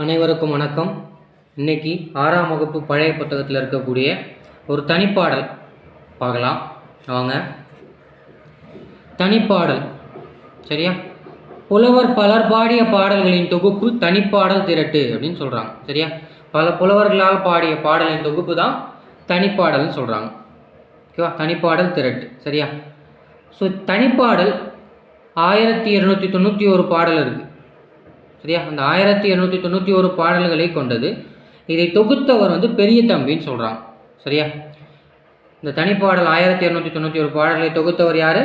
அனைவருக்கும் வணக்கம். இன்னைக்கு 6ஆம் வகுப்பு பழைய புத்தகத்தில் இருக்கக்கூடிய ஒரு தனிப்பாடல் பார்க்கலாம் வாங்க. தனிப்பாடல் சரியா? புலவர் பலர் பாடிய பாடல்களின் தொகுப்பு தனிப்பாடல் திரட்டு அப்படின்னு சொல்கிறாங்க. சரியா? பல புலவர்களால் பாடிய பாடலின் தொகுப்பு தான் தனிப்பாடல்னு சொல்கிறாங்க. ஓகேவா? தனிப்பாடல் திரட்டு. சரியா? ஸோ தனிப்பாடல் 1291 பாடல் இருக்குது. சரியா? அந்த 1291 பாடல்களை கொண்டது. இதை தொகுத்தவர் பெரிய தம்பின்னு சொல்கிறாங்க. சரியா? இந்த தனிப்பாடல் 1291 பாடல்களை தொகுத்தவர் யார்?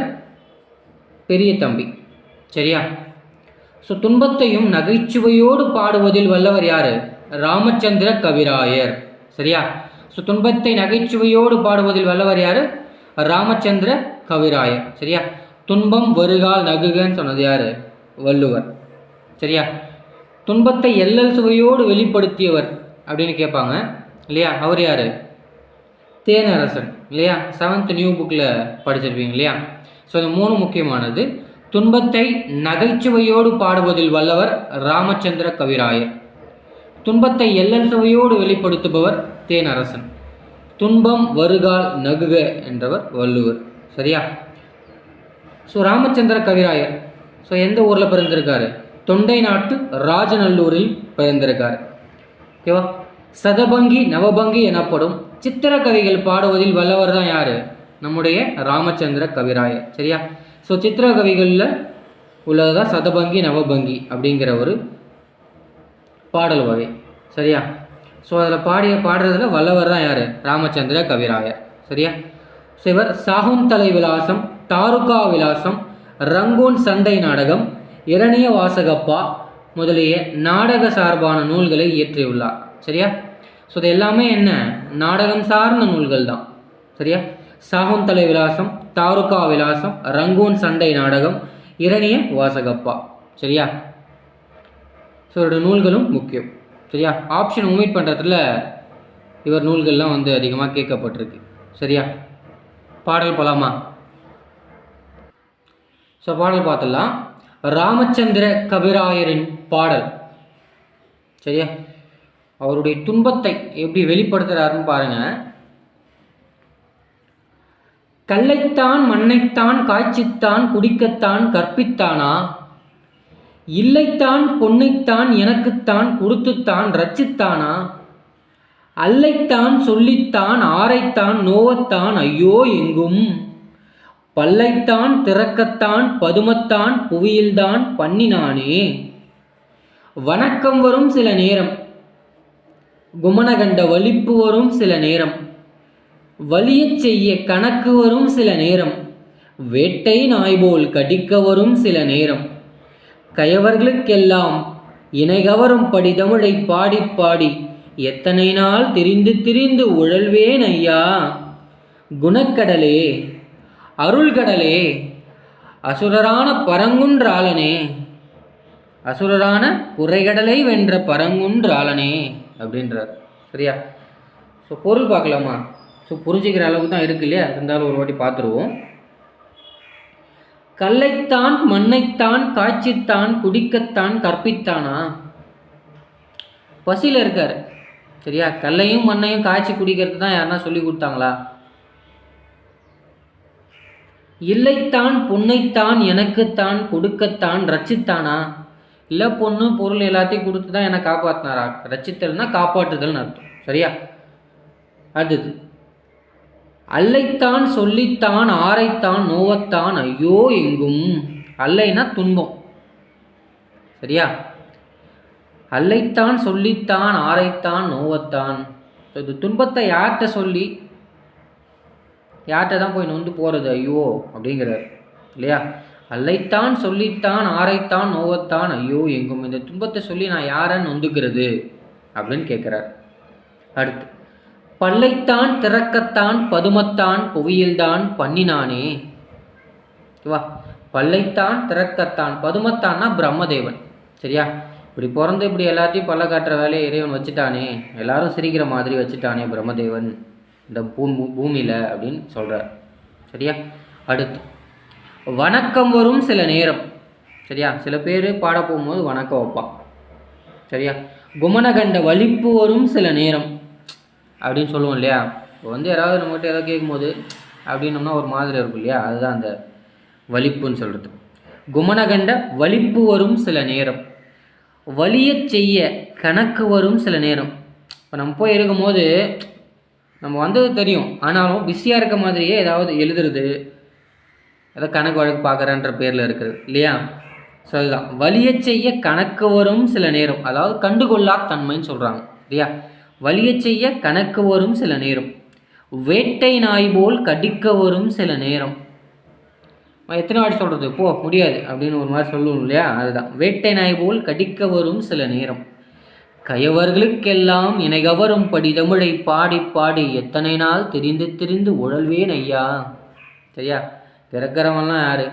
பெரிய தம்பி. சரியா? ஸோ துன்பத்தையும் நகைச்சுவையோடு பாடுவதில் வல்லவர் யார்? ராமச்சந்திர கவிராயர். சரியா? ஸோ துன்பத்தை நகைச்சுவையோடு பாடுவதில் வல்லவர் யார்? ராமச்சந்திர கவிராயர். சரியா? துன்பம் வருகால் நகுகன்னு சொன்னது யார்? வள்ளுவர். சரியா? துன்பத்தை எல்லல் சுவையோடு வெளிப்படுத்தியவர் அப்படின்னு கேட்பாங்க இல்லையா? அவர் யார்? தேனரசன். இல்லையா? 7th நியூ புக்கில் படிச்சிருப்பீங்க இல்லையா? ஸோ இது 3 முக்கியமானது. துன்பத்தை நகைச்சுவையோடு பாடுவதில் வல்லவர் ராமச்சந்திர கவிராயர். துன்பத்தை எல்லல் சுவையோடு வெளிப்படுத்துபவர் தேனரசன். துன்பம் வருகால் நகுக என்றவர் வள்ளுவர். சரியா? ஸோ ராமச்சந்திர கவிராயர் ஸோ எந்த ஊரில் பிறந்திருக்காரு? தொண்டை நாட்டு ராஜநல்லூரில் பிறந்திருக்கார். ஓகேவா? சதபங்கி நவபங்கி எனப்படும் சித்திர கவிகள் பாடுவதில் வல்லவர் தான் யார்? நம்முடைய ராமச்சந்திர கவிராயர். சரியா? ஸோ சித்திர கவிகளில் உள்ளதுதான் சதபங்கி நவபங்கி அப்படிங்கிற ஒரு பாடல் வகை. சரியா? ஸோ அதில் பாடுறதுல வல்லவர் தான் யார்? ராமச்சந்திர கவிராயர். சரியா? ஸோ இவர் சாகுந்தலை விலாசம், தாருகா விலாசம், ரங்கூன் சண்டை நாடகம், இரணிய வாசகப்பா முதலிய நாடக சார்பான நூல்களை இயற்றியுள்ளார். சரியா? ஸோ இது எல்லாமே என்ன? நாடகம் சார்ந்த நூல்கள் தான். சரியா? சாகுந்தலை விலாசம், தாருகா விலாசம், ரங்கூன் சண்டை நாடகம், இரணிய வாசகப்பா. சரியா? ஸோ இவருடைய நூல்களும் முக்கியம். சரியா? ஆப்ஷன் ஒமிட் பண்ணுறதுல இவர் நூல்கள்லாம் அதிகமாக கேட்கப்பட்டிருக்கு. சரியா? பாடல் போலாமா? ஸோ பாடல் பார்த்துடலாம். ராமச்சந்திர கவிராயரின் பாடல். சரியா? அவருடைய துன்பத்தை எப்படி வெளிப்படுத்துகிறாருன்னு பாருங்க. கல்லைத்தான் மண்ணைத்தான் காய்ச்சித்தான் குடிக்கத்தான் கற்பித்தானா, இல்லைத்தான் பொன்னைத்தான் எனக்குத்தான் கொடுத்துத்தான் ரச்சித்தானா, அல்லைத்தான் சொல்லித்தான் ஆரைத்தான் நோவத்தான் ஐயோ எங்கும், பல்லைத்தான் திறக்கத்தான் பதுமத்தான் புவியில்தான் பண்ணினானே, வணக்கம் வரும் சில நேரம், குமணகண்ட வலிப்பு வரும் சில நேரம், வலியச் செய்ய கணக்கு வரும் சில நேரம், வேட்டை நாய்போல் கடிக்க வரும் சில நேரம், கயவர்களுக்கெல்லாம் இணைகவரும் படி தமிழை பாடி பாடி எத்தனை நாள் திரிந்து திரிந்து உழல்வேன் ஐயா, குணக்கடலே அருள்கடலே அசுரரான பரங்குன்றாளனே, அசுரரான குறைகடலை வென்ற பரங்குன்றாளனே அப்படின்றார். சரியா? ஸோ பொருள் பார்க்கலாமா? ஸோ புரிஞ்சுக்கிற அளவுக்கு தான் இருக்கு இல்லையா? இருந்தாலும் ஒரு வாட்டி பார்த்துருவோம். கல்லைத்தான் மண்ணைத்தான் காய்ச்சித்தான் குடிக்கத்தான் கற்பித்தானா, பசியில் இருக்கார். சரியா? கல்லையும் மண்ணையும் காய்ச்சி குடிக்கிறது தான் யாருன்னா சொல்லி கொடுத்தாங்களா? இல்லைத்தான் பொன்னைத்தான் எனக்குத்தான் கொடுக்கத்தான் ரச்சித்தானா, இல்லை பொண்ணு பொருள் எல்லாத்தையும் கொடுத்து தான் என்னை காப்பாற்றினாரா? ரச்சித்தல்னா காப்பாற்றுதல்னு அர்த்தம். சரியா? அடுத்தது அல்லைத்தான் சொல்லித்தான் ஆரைத்தான் நோவத்தான் ஐயோ எங்கும். அல்லைனா துன்பம். சரியா? அல்லைத்தான் சொல்லித்தான் ஆரைத்தான் நோவத்தான். இது துன்பத்தை யார்கிட்ட சொல்லி யார்கிட்ட தான் போய் நொந்து போகிறது ஐயோ அப்படிங்கிறார் இல்லையா? அல்லைத்தான் சொல்லித்தான் ஆரைத்தான் நோவத்தான் ஐயோ எங்கும். இந்த துன்பத்தை சொல்லி நான் யாரை நொந்துக்கிறது அப்படின்னு கேட்குறார். அடுத்து பல்லைத்தான் திறக்கத்தான் பதுமத்தான் புவியில்தான் பண்ணினானே. வா, பல்லைத்தான் திறக்கத்தான், பதுமத்தான்னா பிரம்மதேவன். சரியா? இப்படி பிறந்து இப்படி எல்லாத்தையும் பல்ல காட்டுற வேலையை இறைவன் வச்சுட்டானே, எல்லாரும் சிரிக்கிற மாதிரி வச்சுட்டானே பிரம்மதேவன் இந்த பூமியில் அப்படின்னு சொல்கிறார். சரியா? அடுத்து வணக்கம் வரும் சில நேரம். சரியா? சில பேர் பாட போகும்போது வணக்கம் வைப்பான். சரியா? குமனகண்ட வலிப்பு வரும் சில நேரம் அப்படின்னு சொல்லுவோம் இல்லையா? இப்போ வந்து யாராவது நம்மகிட்ட ஏதாவது கேட்கும்போது அப்படின்னோம்னா ஒரு மாதிரி இருக்கும் இல்லையா? அதுதான் அந்த வலிப்புன்னு சொல்கிறது. குமனகண்ட வலிப்பு வரும் சில நேரம், வலிய செய்ய கணக்கு வரும் சில நேரம். இப்போ நம்ம போய் இருக்கும்போது நம்ம வந்தது தெரியும், ஆனாலும் பிஸியாக இருக்க மாதிரியே ஏதாவது எழுதுறது, ஏதாவது கணக்கு வழக்கு பார்க்குறேன்ற பேரில் இருக்குது இல்லையா? ஸோ அதுதான் வலிய செய்ய கணக்கு வரும் சில நேரம், அதாவது கண்டுகொள்ளா தன்மைன்னு சொல்கிறாங்க இல்லையா? வலிய செய்ய கணக்கு வரும் சில நேரம், வேட்டை நாய் போல் கடிக்க வரும் சில நேரம். எத்தனை வாட்டி சொல்கிறது, போ முடியாது அப்படின்னு ஒரு மாதிரி சொல்லுவோம் இல்லையா? அதுதான் வேட்டை நாய் போல் கடிக்க வரும் சில நேரம். கயவர்களுக்கெல்லாம் இணைகவரும் படி தமிழை பாடி பாடி எத்தனை நாள் திரிந்து திரிந்து உழல்வேன் ஐயா. சரியா? பிறக்கிறவன்லாம் யாரு?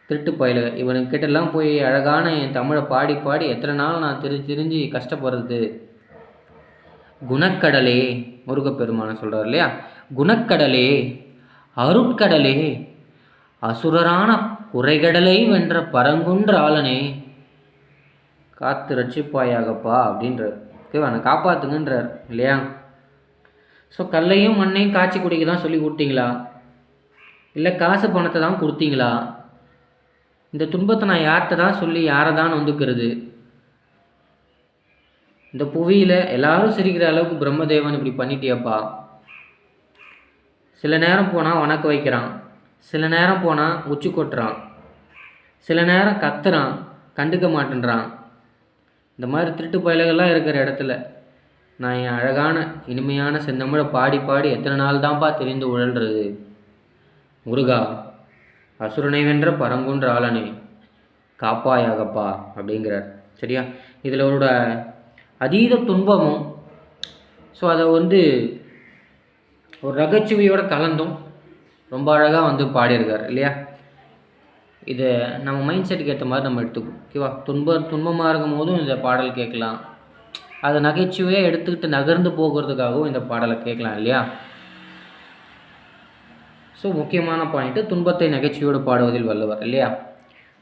திருட்டு பயிலுக. இவனுக்கிட்டெல்லாம் போய் அழகான என் தமிழை பாடி பாடி எத்தனை நாள் நான் திரிஞ்சு கஷ்டப்படுறது. குணக்கடலே, முருகப்பெருமான சொல்கிறார் இல்லையா? குணக்கடலே, அருட்கடலே, அசுரரான குறைகடலை வென்ற பரங்குன்றாளனே, காத்து ரட்சிப்பாயாகப்பா அப்படின்றார். ஓகேவா? நான் காப்பாற்றுங்கன்றார் இல்லையா? ஸோ கல்லையும் மண்ணையும் காய்ச்சி குடிக்க தான் சொல்லி கொடுத்தீங்களா, இல்லை காசு பணத்தை தான் கொடுத்தீங்களா? இந்த துன்பத்தை நான் யார்கிட்ட தான் சொல்லி யாரை தான் வந்துக்கிறது? இந்த புவியில் எல்லாரும் சிரிக்கிற அளவுக்கு பிரம்மதேவன் இப்படி பண்ணிட்டியப்பா. சில நேரம் போனால் வணக்க வைக்கிறான், சில நேரம் போனால் உச்சி கொட்டுறான், சில நேரம் கத்துறான், கண்டுக்க மாட்டேன்றான். இந்த மாதிரி திருட்டு பயல்கள்லாம் இருக்கிற இடத்துல நான் என் அழகான இனிமையான செந்தமிழை பாடி பாடி எத்தனை நாள் தான்ப்பா தெரிந்து உழல்றது. முருகா, அசுரனை வென்ற பரங்குன்ற ஆளனே, காப்பாயாகப்பா அப்படிங்கிறார். சரியா? இதில் அவரோட அதீத துன்பமும், ஸோ அதை வந்து ஒரு நகைச்சுவையோடு கலந்தும் ரொம்ப அழகாக வந்து பாடியிருக்கார் இல்லையா? இதை நம்ம மைண்ட் செட்டுக்கு ஏற்ற மாதிரி நம்ம எடுத்துக்கணும். ஓகேவா? துன்பமாக இருக்கும் போதும் இந்த பாடல் கேட்கலாம், அதை நகைச்சுவையாக எடுத்துக்கிட்டு நகர்ந்து போகிறதுக்காகவும் இந்த பாடலை கேட்கலாம் இல்லையா? ஸோ முக்கியமான பாயிண்ட்டு, துன்பத்தை நகைச்சுவையோடு பாடுவதில் வல்லவர் இல்லையா?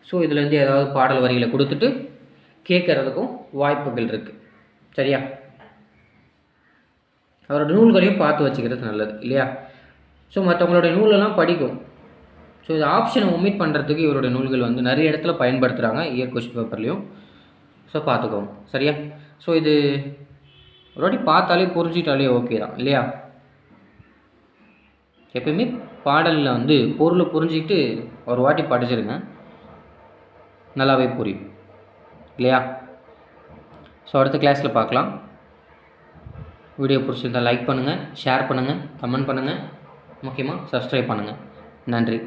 ஸோ இதுலேருந்து ஏதாவது பாடல் வரிகளை கொடுத்துட்டு கேட்குறதுக்கும் வாய்ப்புகள் இருக்குது. சரியா? அவரோட நூல்களையும் பார்த்து வச்சுக்கிறது நல்லது இல்லையா? ஸோ மற்றவங்களுடைய நூலெல்லாம் படிக்கும். ஸோ இது ஆப்ஷனை ஒமிட் பண்ணுறதுக்கு இவருடைய நூல்கள் வந்து நிறைய இடத்துல பயன்படுத்துகிறாங்க, இயர் கொஸ்டின் பேப்பர்லேயும். ஸோ பார்த்துக்கோங்க. சரியா? ஸோ இது ஒரு வாட்டி பார்த்தாலே புரிஞ்சிட்டாலே ஓகே தான் இல்லையா? எப்பயுமே பாடலில் வந்து பொருளை புரிஞ்சிக்கிட்டு ஒரு வாட்டி படிச்சிருங்க, நல்லாவே புரியும் இல்லையா? ஸோ அடுத்த கிளாஸில் பார்க்கலாம். வீடியோ பிடிச்சிருந்தால் லைக் பண்ணுங்கள், ஷேர் பண்ணுங்கள், கமெண்ட் பண்ணுங்கள், முக்கியமாக சப்ஸ்கிரைப் பண்ணுங்கள். நன்றி.